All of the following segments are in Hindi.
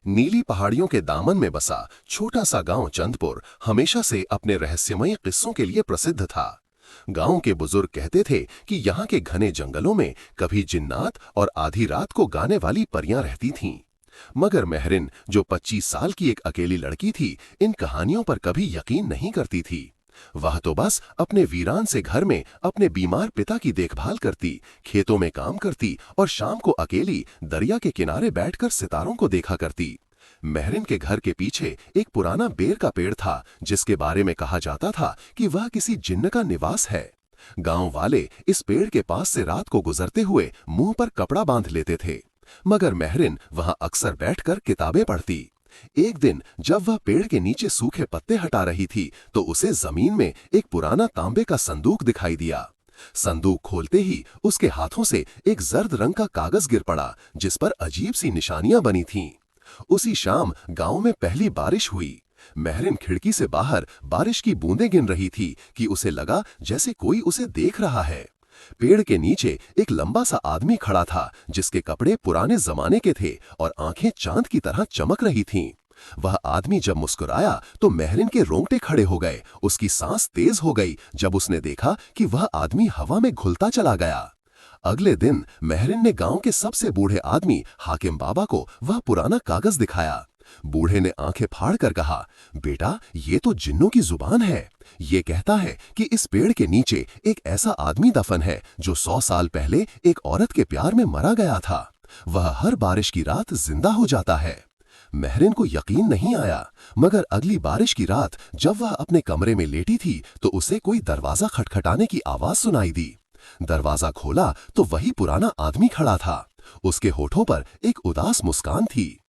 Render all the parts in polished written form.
नीली पहाड़ियों के दामन में बसा छोटा सा गांव चंदपुर हमेशा से अपने रहस्यमय किस्सों के लिए प्रसिद्ध था। गांव के बुजुर्ग कहते थे कि यहाँ के घने जंगलों में कभी जिन्नात और आधी रात को गाने वाली परियां रहती थीं। मगर महरिन, जो 25 साल की एक अकेली लड़की थी, इन कहानियों पर कभी यकीन नहीं करती थी। वह तो बस अपने वीरान से घर में अपने बीमार पिता की देखभाल करती, खेतों में काम करती और शाम को अकेली दरिया के किनारे बैठकर सितारों को देखा करती। महरिन के घर के पीछे एक पुराना बेर का पेड़ था, जिसके बारे में कहा जाता था कि वह किसी जिन्न का निवास है। गांव वाले इस पेड़ के पास से रात को गुजरते हुए मुंह पर कपड़ा बांध लेते थे, मगर महरिन वहां अक्सर बैठकर किताबें पढ़ती। एक दिन जब वह पेड़ के नीचे सूखे पत्ते हटा रही थी, तो उसे जमीन में एक पुराना तांबे का संदूक दिखाई दिया। संदूक खोलते ही उसके हाथों से एक जर्द रंग का कागज गिर पड़ा, जिस पर अजीब सी निशानियां बनी थीं। उसी शाम गांव में पहली बारिश हुई। महरिन खिड़की से बाहर बारिश की बूंदें गिन रही थी कि उसे लगा जैसे कोई उसे देख रहा है। पेड़ के नीचे एक लंबा सा आदमी खड़ा था, जिसके कपड़े पुराने जमाने के थे और आंखें चांद की तरह चमक रही थीं। वह आदमी जब मुस्कुराया तो महरिन के रोंगटे खड़े हो गए। उसकी सांस तेज हो गई जब उसने देखा कि वह आदमी हवा में घुलता चला गया। अगले दिन महरिन ने गांव के सबसे बूढ़े आदमी हाकिम बाबा को वह पुराना कागज दिखाया। बूढ़े ने आंखें फाड़ कर कहा, बेटा, ये तो जिन्नों की जुबान है। ये कहता है कि इस पेड़ के नीचे एक ऐसा आदमी दफन है जो 100 साल पहले एक औरत के प्यार में मरा गया था। वह हर बारिश की रात जिंदा हो जाता है। महरिन को यकीन नहीं आया, मगर अगली बारिश की रात जब वह अपने कमरे में लेटी थी, तो उसे कोई दरवाजा खटखटाने की आवाज सुनाई दी। दरवाजा खोला तो वही पुराना आदमी खड़ा था। उसके होठों पर एक उदास मुस्कान थी।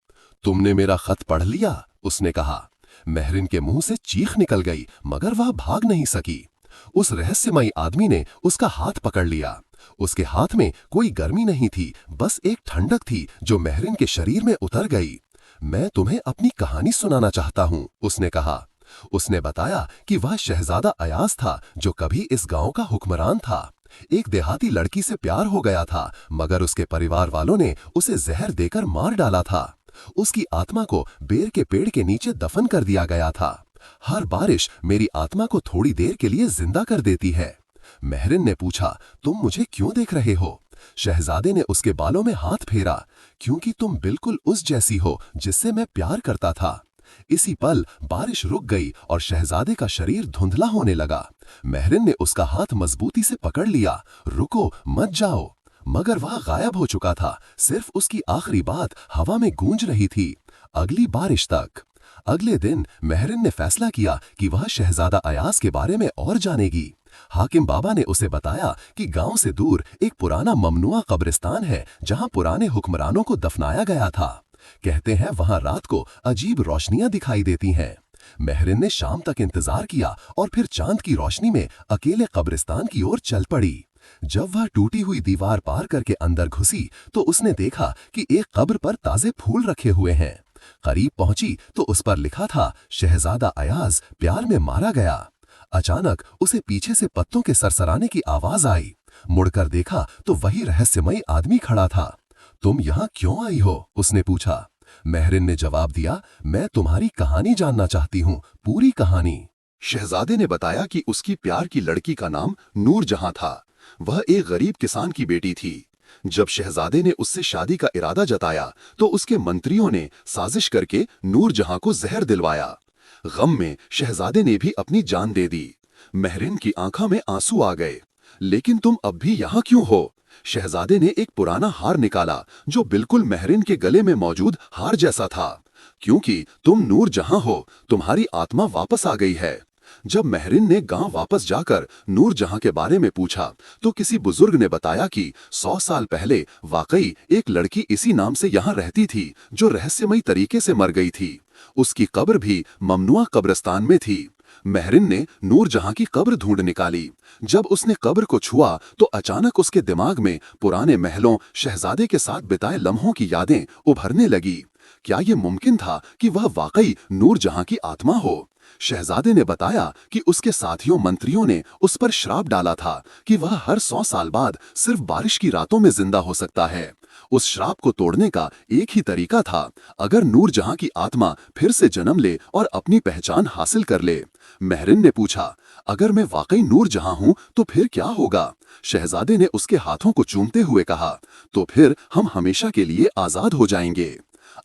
तुमने मेरा खत पढ़ लिया? उसने कहा। महरिन के मुंह से चीख निकल गई, मगर वह भाग नहीं सकी। उस रहस्यमयी आदमी ने उसका हाथ पकड़ लिया। उसके हाथ में कोई गर्मी नहीं थी, बस एक ठंडक थी जो महरिन के शरीर में उतर गई। मैं तुम्हें अपनी कहानी सुनाना चाहता हूं, उसने कहा। उसने बताया कि वह शहजादा अयाज था, जो कभी इस गांव का हुक्मरान था। एक देहाती लड़की से प्यार हो गया था, मगर उसके परिवार वालों ने उसे जहर देकर मार डाला था। उसकी आत्मा को बेर के पेड़ के नीचे दफन कर दिया गया था। हर बारिश मेरी आत्मा को थोड़ी देर के लिए जिंदा कर देती है। महरिन ने पूछा, तुम मुझे क्यों देख रहे हो? शहजादे ने उसके बालों में हाथ फेरा, क्योंकि तुम बिल्कुल उस जैसी हो जिससे मैं प्यार करता था। इसी पल बारिश रुक गई और शहजादे का शरीर धुंधला होने लगा। महरिन ने उसका हाथ मजबूती से पकड़ लिया। रुको, मत जाओ। मगर वह गायब हो चुका था। सिर्फ उसकी आखिरी बात हवा में गूंज रही थी, अगली बारिश तक। अगले दिन महरिन ने फैसला किया कि वह शहजादा अयाज के बारे में और जानेगी। हाकिम बाबा ने उसे बताया कि गांव से दूर एक पुराना ममनुआ कब्रिस्तान है, जहां पुराने हुक्मरानों को दफनाया गया था। कहते हैं वहां रात को अजीब रोशनियां दिखाई देती हैं। महरिन ने शाम तक इंतजार किया और फिर चांद की रोशनी में अकेले कब्रिस्तान की ओर चल पड़ी। जब वह टूटी हुई दीवार पार करके अंदर घुसी, तो उसने देखा कि एक कब्र पर ताजे फूल रखे हुए हैं। करीब पहुंची तो उस पर लिखा था, शहजादा अयाज प्यार में मारा गया। अचानक उसे पीछे से पत्तों के सरसराने की आवाज आई। मुड़कर देखा तो वही रहस्यमयी आदमी खड़ा था। तुम यहाँ क्यों आई हो? उसने पूछा। महरिन ने जवाब दिया, मैं तुम्हारी कहानी जानना चाहती हूँ, पूरी कहानी। शहजादे ने बताया कि उसकी प्यार की लड़की का नाम नूरजहां था। वह एक गरीब किसान की बेटी थी। जब शहजादे ने उससे शादी का इरादा जताया, तो उसके मंत्रियों ने साजिश करके नूरजहां को जहर दिलवाया। गम में शहजादे ने भी अपनी जान दे दी। महरिन की आंखों में आंसू आ गए। लेकिन तुम अब भी यहाँ क्यों हो? शहजादे ने एक पुराना हार निकाला, जो बिल्कुल महरिन के गले में मौजूद हार जैसा था। क्योंकि तुम नूरजहां हो, तुम्हारी आत्मा वापस आ गई है। जब महरिन ने गांव वापस जाकर नूरजहां के बारे में पूछा, तो किसी बुजुर्ग ने बताया कि 100 साल पहले वाकई एक लड़की इसी नाम से यहाँ रहती थी, जो रहस्यमयी तरीके से मर गई थी। उसकी कब्र भी ममनुआ कब्रिस्तान में थी। महरिन ने नूरजहां की कब्र ढूंढ निकाली। जब उसने कब्र को छुआ, तो अचानक उसके दिमाग में पुराने महलों, शहजादे के साथ बिताए लम्हों की यादें उभरने लगी। क्या ये मुमकिन था कि वह वाकई नूरजहां की आत्मा हो? शहजादे ने बताया कि उसके साथियों मंत्रियों ने उस पर श्राप डाला था कि वह हर 100 साल बाद सिर्फ बारिश की रातों में जिंदा हो सकता है। उस श्राप को तोड़ने का एक ही तरीका था, अगर नूरजहां की आत्मा फिर से जन्म ले और अपनी पहचान हासिल कर ले। महरिन ने पूछा, अगर मैं वाकई नूरजहां हूं तो फिर क्या होगा? शहजादे ने उसके हाथों को चूमते हुए कहा, तो फिर हम हमेशा के लिए आजाद हो जाएंगे।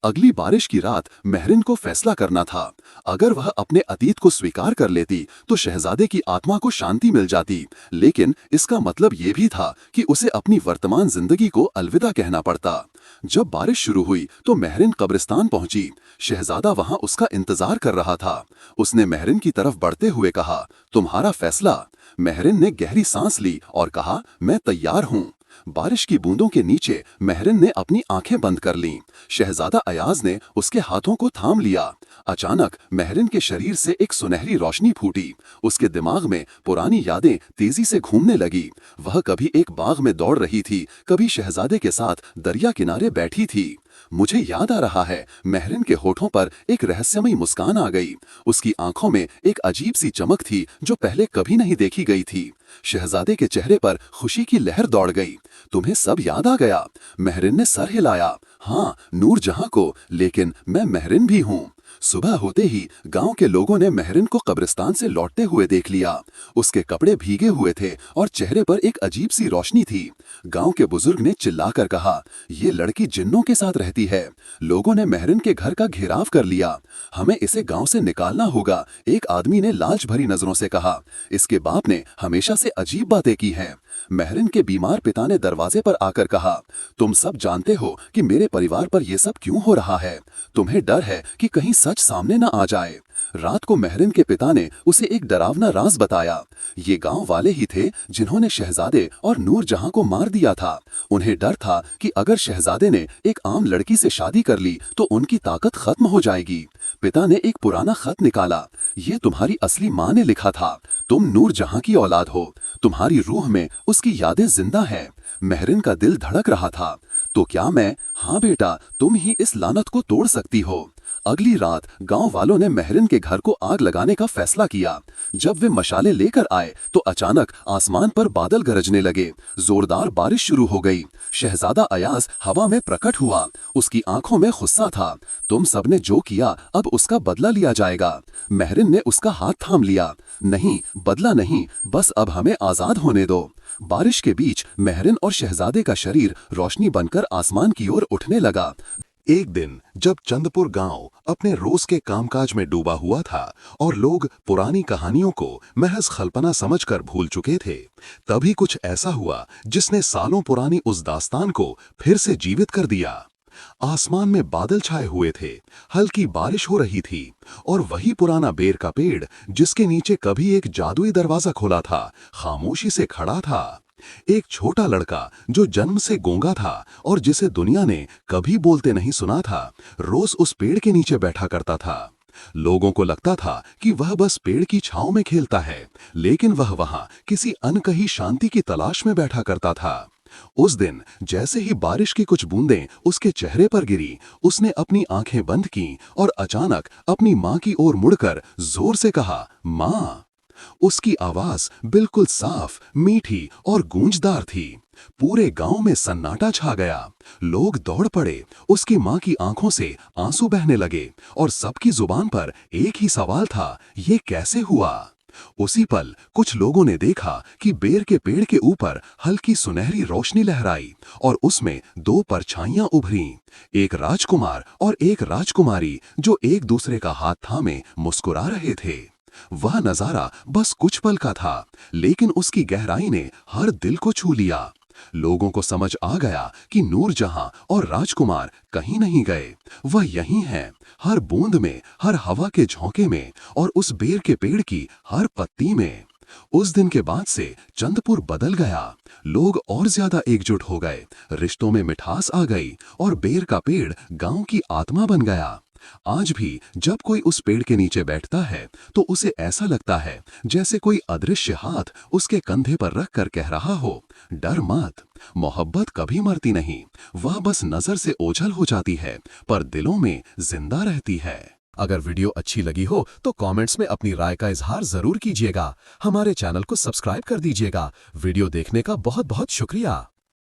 अगली बारिश की रात महरिन को फैसला करना था। अगर वह अपने अतीत को स्वीकार कर लेती तो शहजादे की आत्मा को शांति मिल जाती, लेकिन इसका मतलब ये भी था कि उसे अपनी वर्तमान जिंदगी को अलविदा कहना पड़ता। जब बारिश शुरू हुई तो महरिन कब्रिस्तान पहुंची। शहजादा वहां उसका इंतजार कर रहा था। उसने महरिन की तरफ बढ़ते हुए कहा, तुम्हारा फैसला? महरिन ने गहरी सांस ली और कहा, मैं तैयार हूं। बारिश की बूंदों के नीचे महरिन ने अपनी आंखें बंद कर लीं। शहजादा अयाज ने उसके हाथों को थाम लिया। अचानक महरिन के शरीर से एक सुनहरी रोशनी फूटी। उसके दिमाग में पुरानी यादें तेजी से घूमने लगी। वह कभी एक बाग में दौड़ रही थी, कभी शहजादे के साथ दरिया किनारे बैठी थी। मुझे याद आ रहा है। महरिन के होठों पर एक रहस्यमयी मुस्कान आ गई। उसकी आंखों में एक अजीब सी चमक थी जो पहले कभी नहीं देखी गई थी। शहजादे के चेहरे पर खुशी की लहर दौड़ गई। तुम्हें सब याद आ गया? महरिन ने सर हिलाया। हाँ, नूरजहां को, लेकिन मैं महरिन भी हूँ। सुबह होते ही गांव के लोगों ने महरिन को कब्रिस्तान से लौटते हुए देख लिया। उसके कपड़े भीगे हुए थे और चेहरे पर एक अजीब सी रोशनी थी। गांव के बुजुर्ग ने चिल्लाकर कहा, ये लड़की जिन्नों के साथ रहती है। लोगों ने महरिन के घर का घेराव कर लिया। हमें इसे गांव से निकालना होगा, एक आदमी ने लालच भरी नजरों से कहा। इसके बाप ने हमेशा से अजीब बातें की हैं। महरिन के बीमार पिता ने दरवाजे पर आकर कहा, तुम सब जानते हो कि मेरे परिवार पर यह सब क्यों हो रहा है। तुम्हें डर है कि कहीं सच सामने न आ जाए। रात को महरिन के पिता ने उसे एक डरावना राज बताया। ये गांव वाले ही थे जिन्होंने शहजादे और नूरजहां को मार दिया था। उन्हें डर था कि अगर शहजादे ने एक आम लड़की से शादी कर ली तो उनकी ताकत खत्म हो जाएगी। पिता ने एक पुराना खत निकाला। ये तुम्हारी असली माँ ने लिखा था। तुम नूरजहां की औलाद हो। तुम्हारी रूह में उसकी यादें जिंदा हैं। महरिन का दिल धड़क रहा था। तो क्या मैं? हाँ बेटा, तुम ही इस लानत को तोड़ सकती हो। अगली रात गांव वालों ने महरिन के घर को आग लगाने का फैसला किया। जब वे मशाले लेकर आए तो अचानक आसमान पर बादल गरजने लगे। जोरदार बारिश शुरू हो गई। शहजादा अयाज हवा में प्रकट हुआ। उसकी आंखों में गुस्सा था। तुम सबने जो किया अब उसका बदला लिया जाएगा। महरिन ने उसका हाथ थाम लिया। नहीं, बदला नहीं, बस अब हमें आजाद होने दो। बारिश के बीच महरिन और शहजादे का शरीर रोशनी बनकर आसमान की ओर उठने लगा। एक दिन जब चंदपुर गांव अपने रोज के कामकाज में डूबा हुआ था और लोग पुरानी कहानियों को महज खलपना समझकर भूल चुके थे, तभी कुछ ऐसा हुआ जिसने सालों पुरानी उस दास्तान को फिर से जीवित कर दिया। आसमान में बादल छाए हुए थे, हल्की बारिश हो रही थी और वही पुराना बेर का पेड़ जिसके नीचे कभी एक जादुई दरवाजा खोला था, खामोशी से खड़ा था। एक छोटा लड़का जो जन्म से गूंगा था और जिसे दुनिया ने कभी बोलते नहीं सुना था, रोज उस पेड़ के नीचे बैठा करता था। लोगों को लगता था कि वह बस पेड़ की छांव में खेलता है, लेकिन वह वहां किसी अनकही शांति की तलाश में बैठा करता था। उस दिन जैसे ही बारिश की कुछ बूंदें उसके चेहरे पर गिरी, उसने अपनी आंखें बंद की और अचानक अपनी मां की ओर मुड़कर जोर से कहा, मां। उसकी आवाज बिल्कुल साफ, मीठी और गूंजदार थी। पूरे गांव में सन्नाटा छा गया। लोग दौड़ पड़े। उसकी मां की आंखों से आंसू बहने लगे और सबकी जुबान पर एक ही सवाल था, ये कैसे हुआ? उसी पल कुछ लोगों ने देखा कि बेर के पेड़ के ऊपर हल्की सुनहरी रोशनी लहराई और उसमें दो परछाइयां उभरीं, एक राजकुमार और एक राजकुमारी जो एक दूसरे का हाथ थामे मुस्कुरा रहे थे। वह नजारा बस कुछ पल का था, लेकिन उसकी गहराई ने हर दिल को छू लिया। लोगों को समझ आ गया कि नूरजहां और राजकुमार कहीं नहीं गए, वह यहीं हैं, हर बूंद में, हर हवा के झोंके में और उस बेर के पेड़ की हर पत्ती में। उस दिन के बाद से चंदपुर बदल गया। लोग और ज्यादा एकजुट हो गए, रिश्तों में मिठास आ गई और बेर का पेड़ गांव की आत्मा बन गया। आज भी जब कोई उस पेड़ के नीचे बैठता है तो उसे ऐसा लगता है जैसे कोई अदृश्य हाथ उसके कंधे पर रख कर कह रहा हो, डर मत, मोहब्बत कभी मरती नहीं, वह बस नजर से ओझल हो जाती है पर दिलों में जिंदा रहती है। अगर वीडियो अच्छी लगी हो तो कमेंट्स में अपनी राय का इजहार जरूर कीजिएगा। हमारे चैनल को सब्सक्राइब कर दीजिएगा। वीडियो देखने का बहुत बहुत शुक्रिया।